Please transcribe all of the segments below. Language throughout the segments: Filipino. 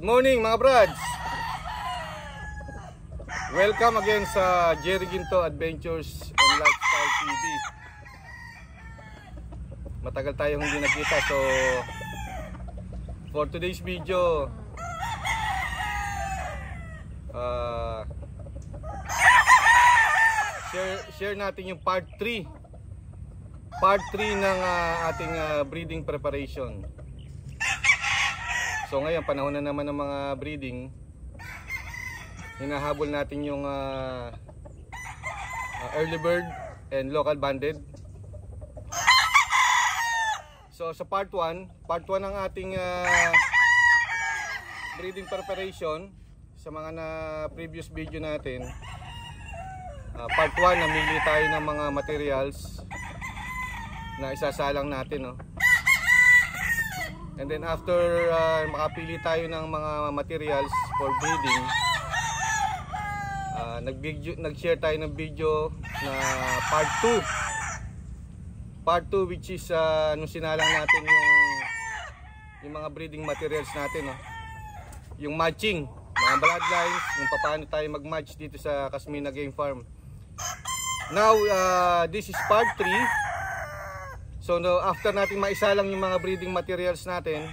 morning mga brads! Welcome again sa Jerry Ginto Adventures and Lifestyle TV. Matagal tayong hindi nagkita, so for today's video share natin yung part 3 ng ating breeding preparation. So ngayon, panahon na naman ng mga breeding. Hinahabol natin yung early bird and local banded. So sa part 1 ng ating breeding preparation, sa mga previous video natin, part 1, namili tayo ng mga materials na isasalang natin, no? And then after makapili tayo ng mga materials for breeding, nag-share tayo ng video na part 2 which is nung sinalang natin yung mga breeding materials natin, no? Yung matching, mga bloodlines, kung paano tayo mag-match dito sa Casmina Game Farm. Now this is part 3. So after natin maisalang yung mga breeding materials natin,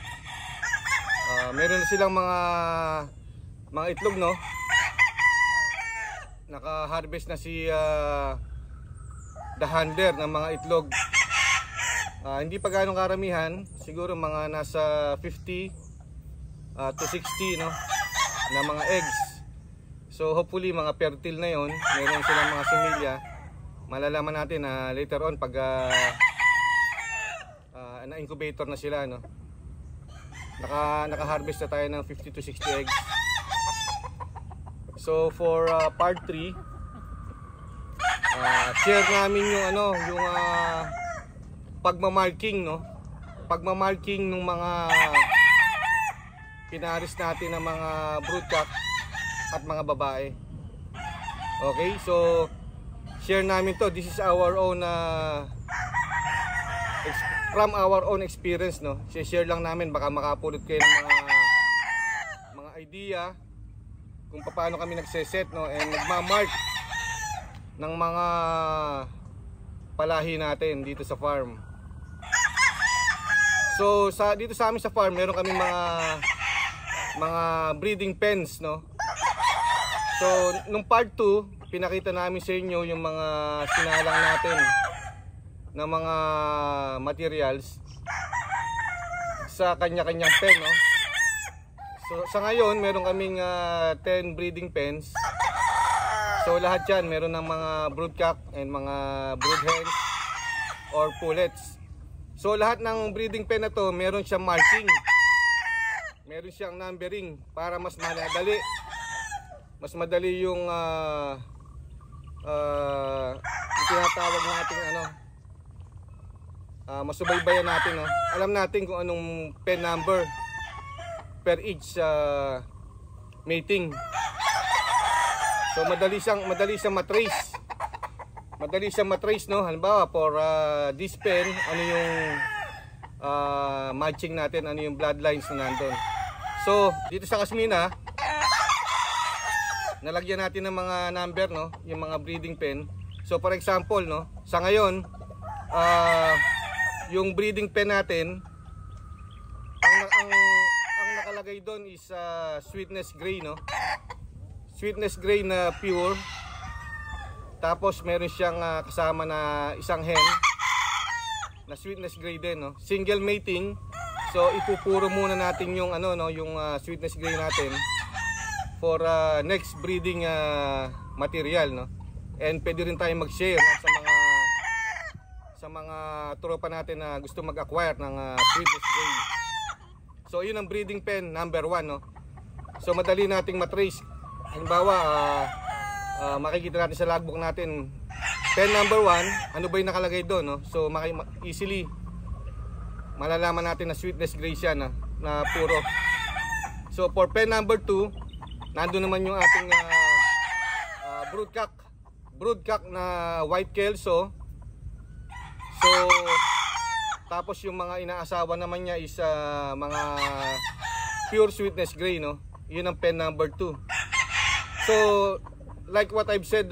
meron na silang mga itlog, no? Naka-harvest na si the hunter ng mga itlog. Hindi pa ganong karamihan, siguro mga nasa 50 to 60, no, na mga eggs. So hopefully mga fertile na yon, meron silang mga semilya. Malalaman natin later on pag na-incubator na sila, no? Naka-harvest na tayo ng 50 to 60 eggs. So for part 3, share namin yung yung pagmamarking, no? Pagmamarking ng mga pinaris natin ng mga broodcock at mga babae. Okay, so share namin to. This is our own from our own experience, no? Share lang namin, baka makapulot kayo ng mga idea kung paano kami nagse-set, no, and nagma-mark ng mga palahi natin dito sa farm. So dito sa amin sa farm, meron kami mga breeding pens, no? So nung part 2, pinakita namin sa inyo yung mga sinalang natin ng mga materials sa kanya-kanyang pen, no? So sa ngayon, meron kaming 10 breeding pens. So lahat yan, meron ng mga broodcock and mga brood hens or pullets. So lahat ng breeding pen na to, meron siyang marking, meron siyang numbering para mas madali yung tinatawag natin masubaybayan natin, no? Alam natin kung anong pen number per each mating. So madali siyang matrace. Madali siyang matrace, no? Halimbawa for this pen, ano yung matching natin, ano yung bloodlines na nandun. So dito sa Casmina, nalagyan natin ng mga number, no, yung mga breeding pen. So for example, no, sa ngayon, yung breeding pen natin, ang nakalagay doon is sweetness gray, no? Sweetness gray na pure. Tapos meron siyang kasama na isang hen na sweetness gray din, no? Single mating. So ipupuro muna natin yung yung sweetness gray natin for next breeding material, no? And pwede rin tayong mag-share, no, sa mga tropa natin na gusto mag-acquire ng sweetness gray. So yun ang breeding pen number 1, no? So madali nating matrace. Halimbawa, makikita natin sa logbook natin, pen number 1, ano ba yung nakalagay doon, no? So easily malalaman natin na sweetness gray siya, na puro. So for pen number 2, nandun naman yung ating broodcock na white kelso. So tapos yung mga inaasawa naman niya is mga pure sweetness gray, no? Yun ang pen number 2. So, like what I've said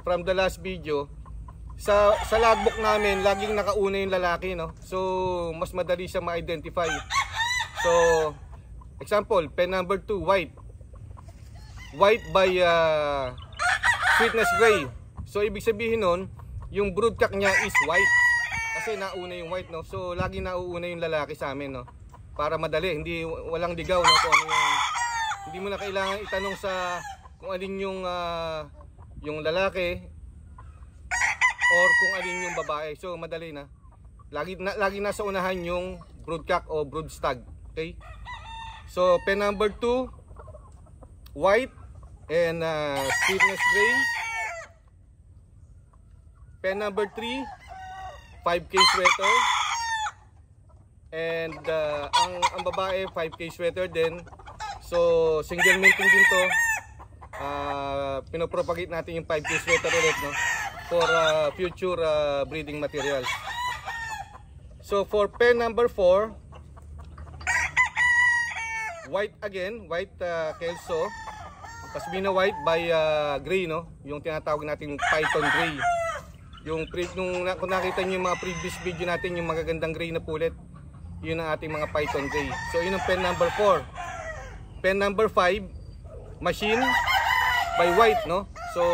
from the last video, sa logbook namin, laging nakauna yung lalaki, no? So, mas madali siya ma-identify. So, example, pen number 2, white. White by Sweetness Gray. So, ibig sabihin nun, yung broodcock niya is white. Kasi nauna yung white, no? So, laging nauuna yung lalaki sa amin, no? Para madali, walang ligaw, no? Kung ano hindi mo na kailangan itanong sa kung alin yung lalaki or kung alin yung babae. So madali na. Lagi nasa unahan yung broodcock o broodstag. Okay? So pen number 2, white and Sweetness Gray. Pen number 3, 5K sweater. And ang babae 5K sweater din. So single minting din to. Pinopropagate natin yung 5K sweater ulit, no? For future breeding materials. So for pen number 4, white again, white Kelso. Pasmina white by gray, no? Yung tinatawag nating Python gray. Kung nakita niyo yung mga previous video natin, yung magagandang gray na pulet, yun ang ating mga Python gray. So yun ang pen number 4. Pen number 5, machine by white, no? So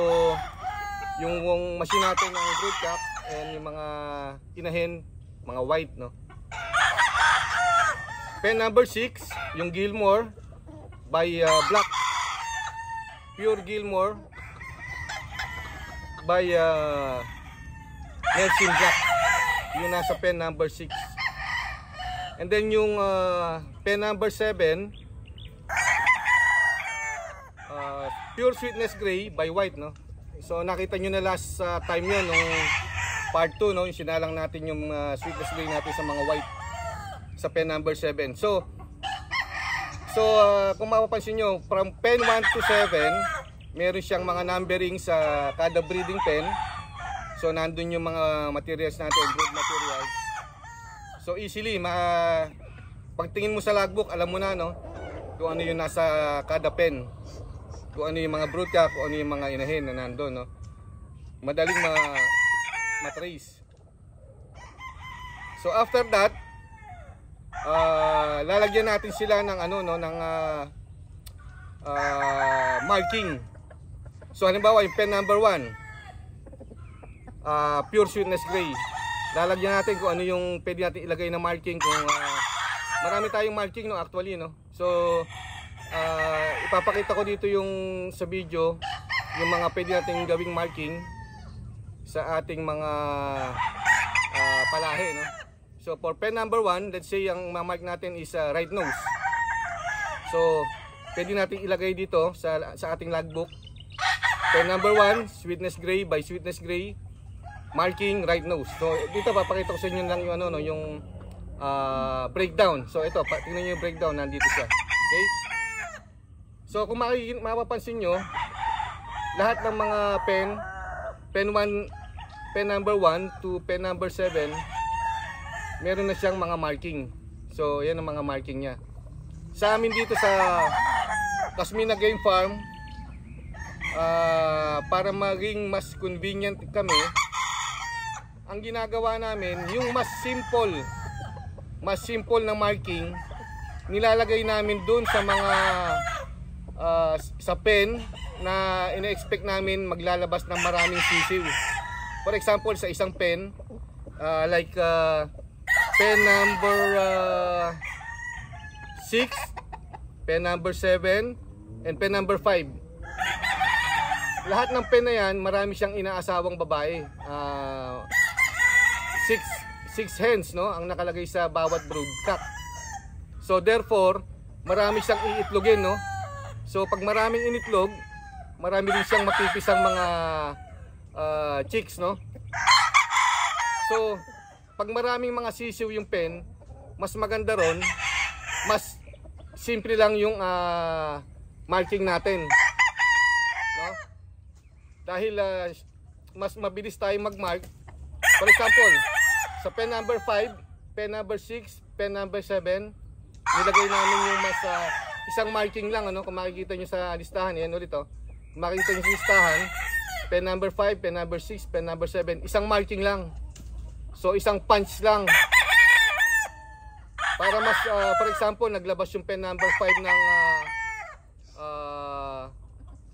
yung machine natin ng broodcock and yung mga inahin, mga white, no? Pen number 6, yung Gilmore by black, pure Gilmore by Nelson Black. Yung nasa pen number 6. And then yung pen number 7, pure Sweetness Gray by white, no? So nakita nyo na last time yun, nung part 2, no? Yung sinalang natin yung Sweetness Gray natin sa mga white sa pen number 7. So kung mapapansin nyo, from pen 1 to 7, meron siyang mga numbering sa kada breeding pen. So nandun yung mga materials natin, brood materials. So easily, pagtingin mo sa logbook, alam mo na, no? Kung ano yung nasa kada pen. Kung ano yung mga broodcock, kung ano yung mga inahin na nandun, no? Madaling matrace. So after that, lalagyan natin sila ng ng marking. So halimbawa yung pen number 1, pure Sweetness Gray. Lalagyan natin kung ano yung pwede natin ilagay na marking. Kung marami tayong marking, no, actually, no. So ipapakita ko dito yung sa video yung mga pwede nating gawing marking sa ating mga palahe, no. So for pen number 1, let's say ang ma-mark natin is right nose. So pwede natin ilagay dito sa ating logbook. Pen number 1, Sweetness Gray by Sweetness Gray, marking right nose. So dito papakita ko sa inyo lang yung yung breakdown. So ito, tingnan niyo yung breakdown, nandito siya. Okay? So kung mapapansin nyo, lahat ng mga pen number 1 to pen number 7, meron na siyang mga marking. So yan ang mga marking niya. Sa amin dito sa Casmina Game Farm, para maging mas convenient kami, ang ginagawa namin, yung mas simple na marking, nilalagay namin dun sa mga sa pen na ina-expect namin maglalabas ng maraming sisiw. For example, sa isang pen, like pen number 6, pen number 7, and pen number 5. Lahat ng pen na yan, marami siyang inaasawang babae. 6 hens, no, ang nakalagay sa bawat broodcock. So therefore, marami siyang iitlogin, no. So pag maraming initlog, marami rin siyang mapipisang mga chicks, no. So pag maraming mga sisiw yung pen, mas maganda ron, mas simple lang yung marking natin, no? Dahil mas mabilis tayo mag-mark. For example, sa pen number 5, pen number 6, pen number 7, nilagay namin yung mas isang marking lang, ano, kung makikita nyo sa listahan, yan ulit, oh. Makikita nyo sa listahan, pen number 5, pen number 6, pen number 7, isang marking lang. So isang punch lang. Para mas, for example, naglabas yung pen number 5 ng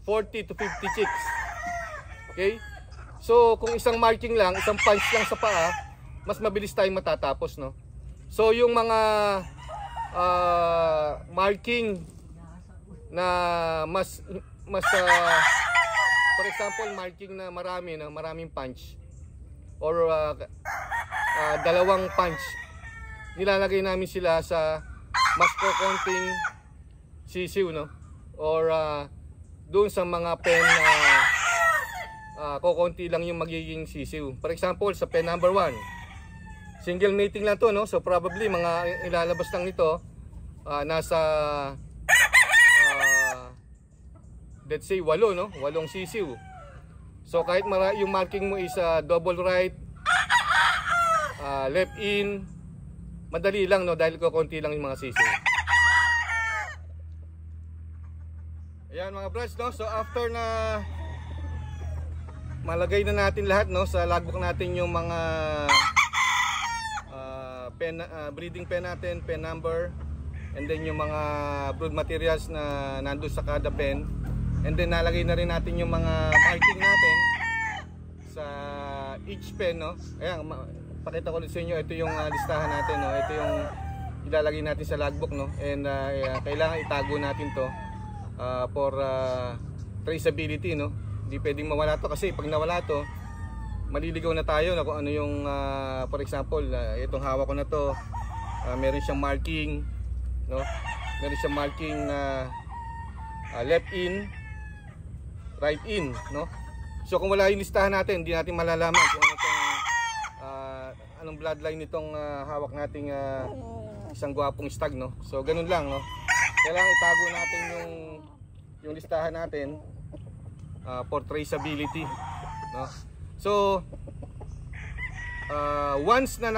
40 to 50 chicks. Okay? So kung isang marking lang, isang punch lang sa paa, mas mabilis tayong matatapos, no? So yung mga marking na mas for example, marking na maraming punch or dalawang punch, nilalagay namin sila sa mas kokonting sisiw, no? Or doon sa mga pen kokonti lang yung magiging sisiw. For example, sa pen number 1, single mating lang to, no? So probably mga ilalabas lang nito nasa let's say 8, no? 8 sisiw. So kahit yung marking mo is double right, left in, madali lang, no? Dahil kokonti lang yung mga sisiw. Ayan mga brads, no? So after na malagay na natin lahat, no, sa logbook natin yung mga breeding pen natin, pen number, and then yung mga brood materials na nandun sa kada pen, and then nalagay na rin natin yung mga marking natin sa each pen, no. Ayan, pakita ko ulit sa inyo, ito yung listahan natin, no. Ito yung ilalagay natin sa logbook, no, and kailangan itago natin to for traceability, no. Hindi pwedeng mawala to, kasi pag nawala to, maliligaw na tayo na kung ano yung for example, itong hawak ko na to, meron siyang marking, no? Meron siyang marking na left in, right in, no? So kung wala yung listahan natin, hindi natin malalaman kung ano tong anong bloodline nitong hawak nating isang gwapong stag, no? So ganun lang, no? Kailangan itago natin yung listahan natin for traceability, no? So once na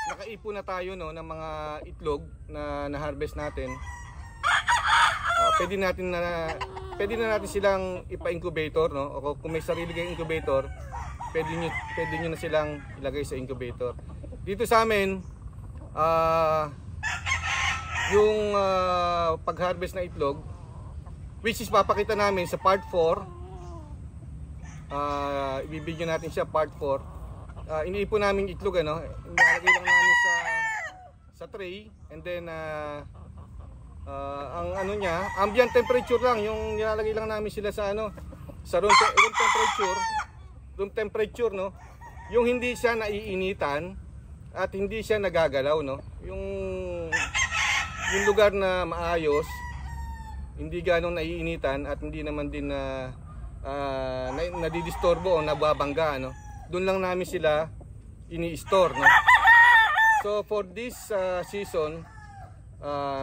nakaipon na tayo, no, ng mga itlog na na-harvest natin, pwede na natin silang ipa-incubator, no? O kung may sarili kayong incubator, pwede nyo na silang ilagay sa incubator. Dito sa amin, yung pag-harvest na itlog, which is papakita namin sa part 4, ibibigyan natin siya part 4. Iniipon namin itlog, ano, nilalagay lang namin sa tray, and then ang ano niya, ambient temperature lang, yung nilalagay lang namin sila sa ano, sa room temperature, no. Yung hindi siya naiinitan at hindi siya nagagalaw, no. Yung lugar na maayos, hindi ganong naiinitan at hindi naman din nadidisturbo o nababangga, no. Doon lang namin sila ini-store, no. So for this season,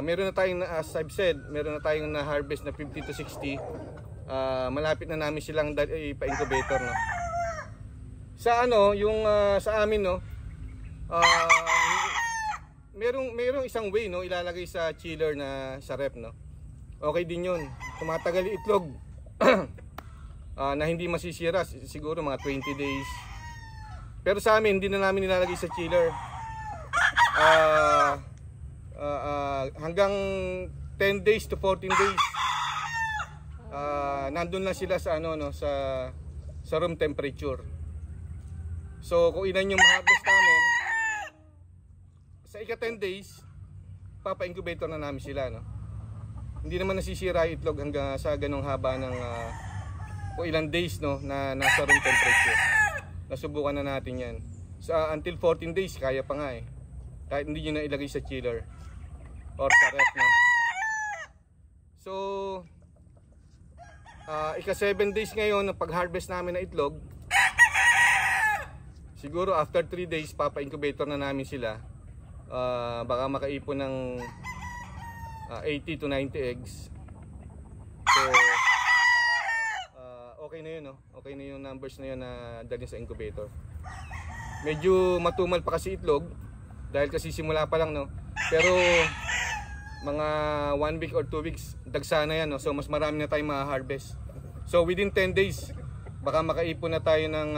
meron na tayong, as I've said, meron na tayong na-harvest na 50 to 60. Malapit na namin silang ipa-incubator, no. Sa ano, yung sa amin, no, merong isang way, no, ilalagay sa chiller na sa rep, no. Okay din yun. Tumatagal yung itlog na hindi masisira, siguro mga 20 days. Pero sa amin, hindi na namin nilalagay sa chiller. Hanggang 10 days to 14 days, nandun lang sila sa ano, no, sa room temperature. So kung ilan yung ma-harvest namin, sa ika 10 days, papa-incubator na namin sila, no. Hindi naman nasisira yung itlog hanggang sa ganong haba ng o ilang days, no, na nasa room temperature. Nasubukan na natin yan. Until 14 days, kaya pa nga eh. Kahit hindi nyo na ilagay sa chiller or sa ref, no. So ika 7 days ngayon ng pag-harvest namin na itlog. Siguro after 3 days, papa-incubator na namin sila. Baka makaipon ng 80 to 90 eggs. So okay na yun, no? Okay na yung numbers na yun na dalhin sa incubator. Medyo matumal pa kasi itlog dahil kasi simula pa lang, no. Pero mga 1 week or 2 weeks dagsa na yan, no? So mas marami na tayong ma-harvest. So within 10 days baka makaipon na tayo ng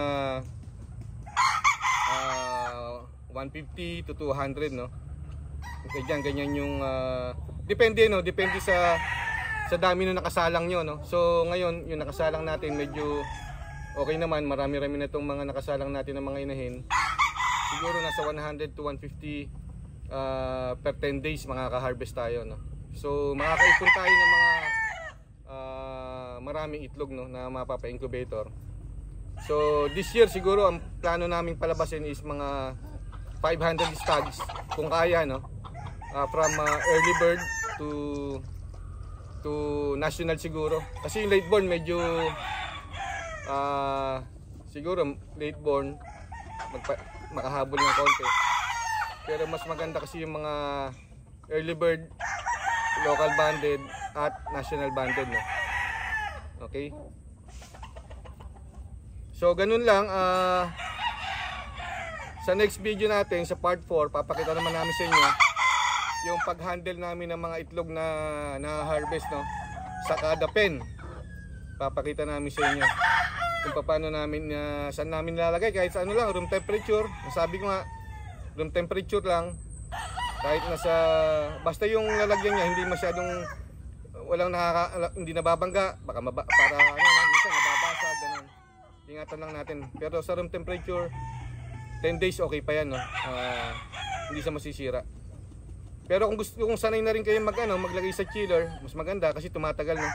150 to 200, no? Ganyan yung depende, no? Depende sa dami ng nakasalang nyo, no? So ngayon yung nakasalang natin medyo okay naman, marami-rami na itong mga nakasalang natin ng mga inahin. Siguro nasa 100 to 150 per 10 days makaka-harvest tayo, no? So makakaipon tayo ng mga maraming itlog, no, na mapapa-incubator. So this year siguro ang plano naming palabasin is mga 500 stags kung kaya, no? From early bird to national siguro. Kasi yung late born medyo siguro late born makahabol ng konti. Pero mas maganda kasi yung mga early bird, local banded at national banded, no? Okay? So ganun lang. Sa next video natin, sa part 4, papakita naman namin sa inyo yung pag-handle namin ng mga itlog na harvest, no? Sa kada pen. Papakita namin sa inyo kung paano namin, saan namin lalagay, kahit sa ano lang, room temperature. Sabi ko nga, room temperature lang, kahit nasa, basta yung lalagyan niya hindi masyadong, hindi nababangga, baka para minsan nababasag, ganun. Ingatan lang natin. Pero sa room temperature 10 days okay pa yan, no? Hindi siya masisira. Pero kung sanay na rin kayo maglagay sa chiller, mas maganda kasi tumatagal, no?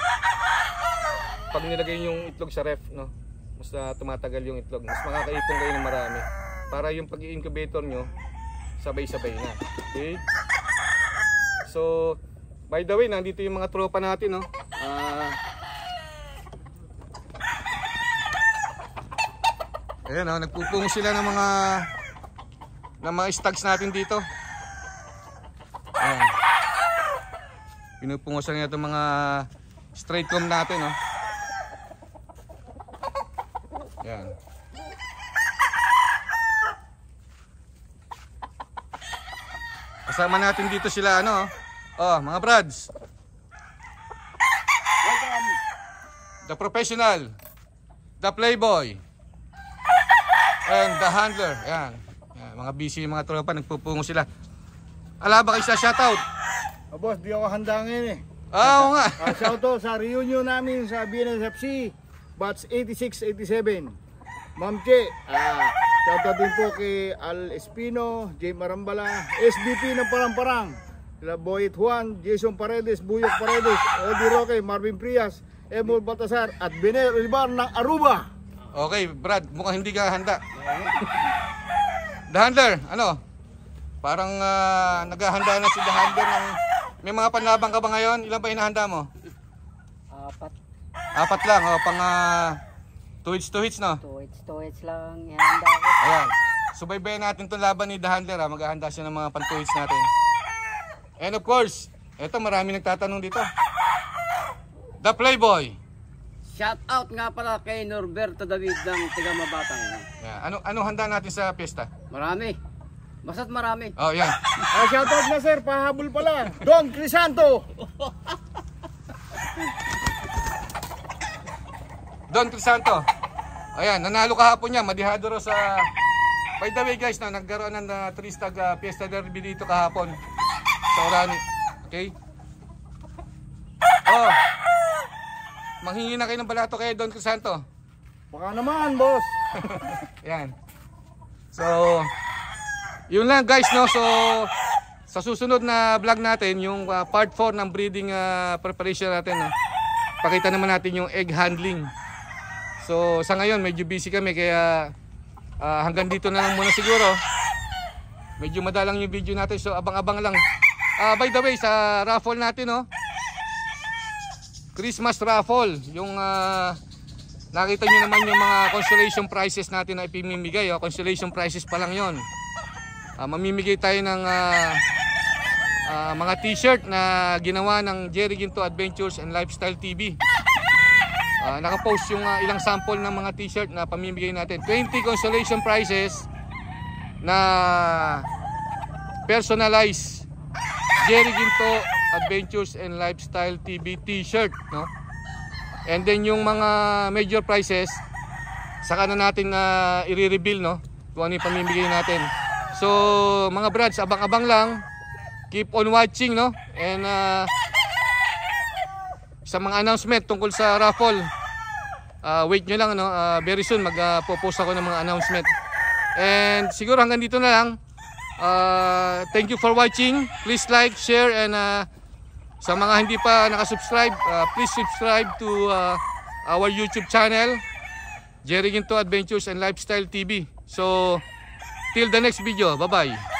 Pag nilagay yung itlog sa ref, no? Mas tumatagal yung itlog. Mas makakaipon kayo ng marami. Para yung pag-i-incubator nyo sabay-sabay na. Okay? So, by the way, nandito yung mga tropa natin, no? Ayan, no? Nagpupungo sila ng mga stags natin dito. Ayan. Pinupungo sila nito mga straight comb natin, no? Ayan. Kasama natin dito sila, mga brads. Welcome. The professional, the playboy, and the handler. Ayan. Ayan, mga busy mga tropa, nagpupungo sila. Ala ba kayo sa shoutout? Boss, di ako handa ngayon eh. Oo nga. Shoutout sa reunion namin sa BNSFC batch 86-87. Ma'am Che, shoutout din po kay Al Espino, Jay Marambala, SBP ng Parang-Parang, sila Boyet Juan, Jason Paredes, Buyok Paredes, Eddie Roque, Marvin Prias, Emol Batasar at Bener Olivar ng Aruba. Okay, Brad, mukhang hindi ka handa. The handler, parang naghahanda na si The handler ng... May mga panlabang ka ba ngayon? Ilan ba inahanda mo? 4. 4 lang, pang 2 hits, no? 2 hits lang ihanda ko. Ayan. Subaybayan natin itong laban ni The handler, maghahanda siya ng mga pang 2 hits natin. And of course, eto marami nagtatanong dito. The Playboy. Shout out nga pala kay Norberto David ng Tiga-Mabatang. Yeah. Anong handa natin sa piyesta? Marami. Basta't marami. Oh, yan. Shoutout na sir, pahabol pala. Don Crisanto. Don Crisanto. Ayan, nanalo kahapon niya, madihado ro sa... By the way guys, nagkaroon ng 3-stag Fiesta Derby dito kahapon sa Orani. Okay? Oh. Manghingi na kayo ng balato kay Don Crisanto. Baka naman, boss. Ayan. So, yun lang guys, no? So, sa susunod na vlog natin, yung part 4 ng breeding preparation natin, no? Pakita naman natin yung egg handling. So, sa ngayon, medyo busy kami, kaya hanggang dito na lang muna siguro. Medyo madalang yung video natin, so abang-abang lang. By the way, sa raffle natin, no? Christmas raffle, yung nakita nyo naman yung mga consolation prizes natin na ipimimigay, consolation prizes pa lang yon. Mamimigay tayo ng mga t-shirt na ginawa ng Jerry Ginto Adventures and Lifestyle TV. Nakapost yung ilang sample ng mga t-shirt na pamimigay natin. 20 consolation prizes na personalized Jerry Ginto Adventures and Lifestyle TV t-shirt, no? And then yung mga major prizes saka na natin i-reveal, no? Kung ano yung pamimigay natin. So mga brads, abang-abang lang. Keep on watching, no? And sa mga announcement tungkol sa raffle, wait nyo lang, no? Very soon magpo-post ako ng mga announcement. And siguro hanggang dito na lang. Thank you for watching. Please like, share, and sa mga hindi pa nakasubscribe, please subscribe to our YouTube channel, Jerry Ginto Adventures and Lifestyle TV. So till the next video, bye bye.